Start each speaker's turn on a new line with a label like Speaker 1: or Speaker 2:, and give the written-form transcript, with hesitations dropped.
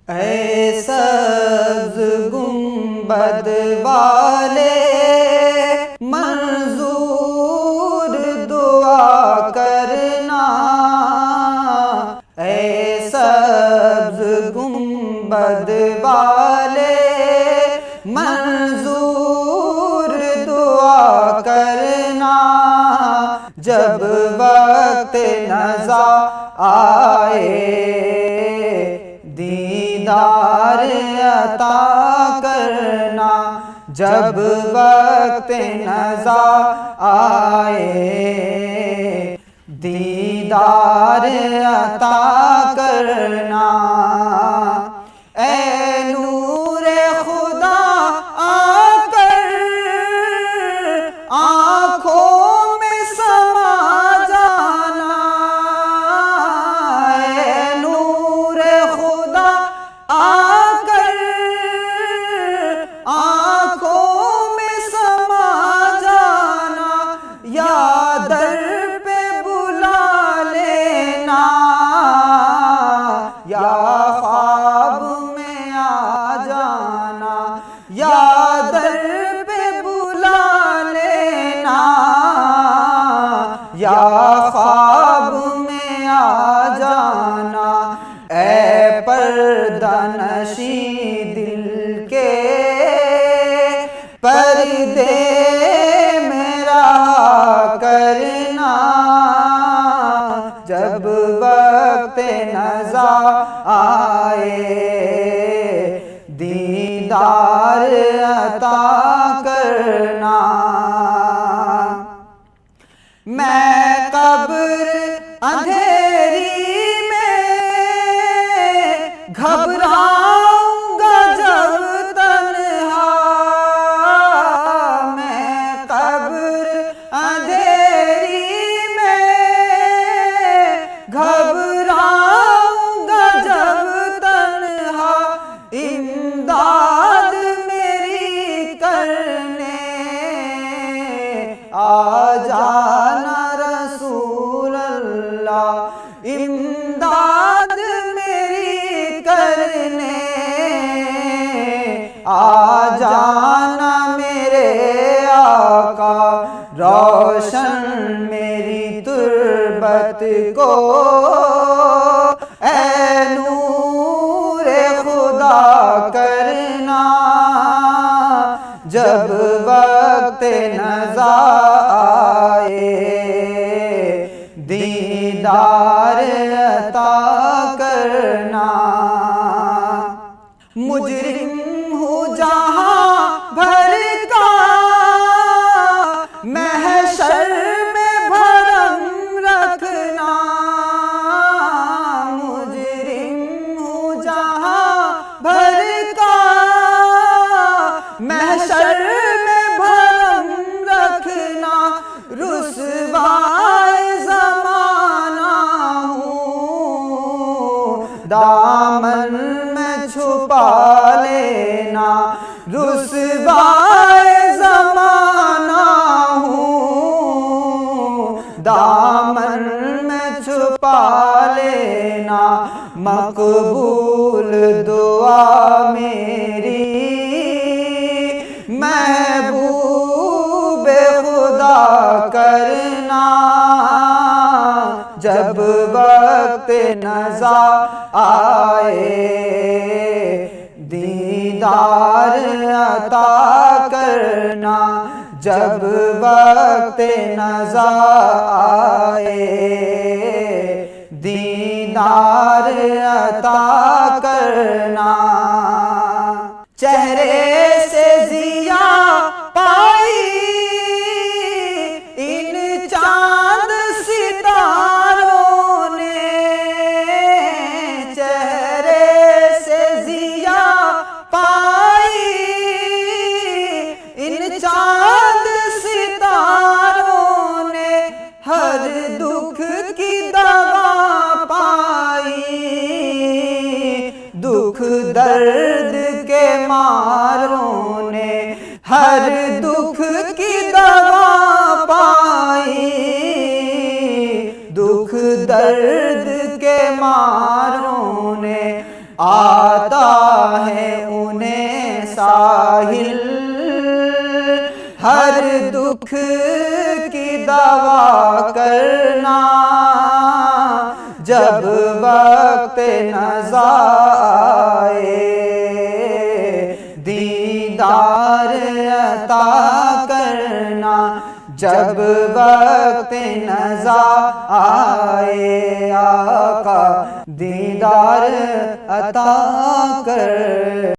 Speaker 1: ऐ सब्ज़ गुंबद वाले मंजूर दुआ करना, ऐ सब्ज़ गुंबद वाले मंजूर दुआ करना। जब वक्त नज़ा आए दीदार अता करना, जब वक्त नज़ा आए दीदार अता करना। ऐ नूरे खुदा आकर आँखों में समा जाना, ऐ नूरे खुदा आकर आँखों में समा जाना। या दर पे बुला लेना, या ख्वाब में आ जाना। या दर पे बुला लेना, या ख्वाब में आ जाना। ऐ पर्दानशी दिल के पर्दे मेरा करना, जब वक्त नज़ा आए दीदार अता करना। मैं कब्र अंधेरी में घबराऊंगा जब तन्हा, मैं कब्र अंधेरी में घबराऊंगा जब तन्हा। इमदाद मेरी करने आ जाना रसूल अल्लाह, इमदाद मेरी करने आ जाना मेरे आका। रोशन मेरी तुर्बत को ऐ नूरे खुदा करना, जब वक्त नज़ा आए दीदार अता करना। मुजरिम हूँ जहाँ भर का महशर में भरम रखना, मुजरिम हूँ जहाँ भर का महशर में भरम रखना। रुसवाए ज़माना हूँ दामन में छुपा लेना, रुसवाए ज़माना हूँ दामन में छुपा लेना। मकबूल दुआ मेरी महबूबे खुदा करना, जब वक्त नज़ा आए दीदार अता करना, जब वक्त नज़ा आए दीदार अता करना। चेहरे से जिया पाई इन चांद सितारों ने, चेहरे से जिया पाई इन चांद सितारों ने। हर दुख की दवा पाई, दुख दर्द के मारों ने। हर दुख की दवा पाई, दुख दर्द के मारों ने। आता है उन्हें साहिल, हर दुख की दवा करना जब वक्त नज़ा आए, दीदार अता करना जब वक्त नज़ा आए, आका दीदार अता कर।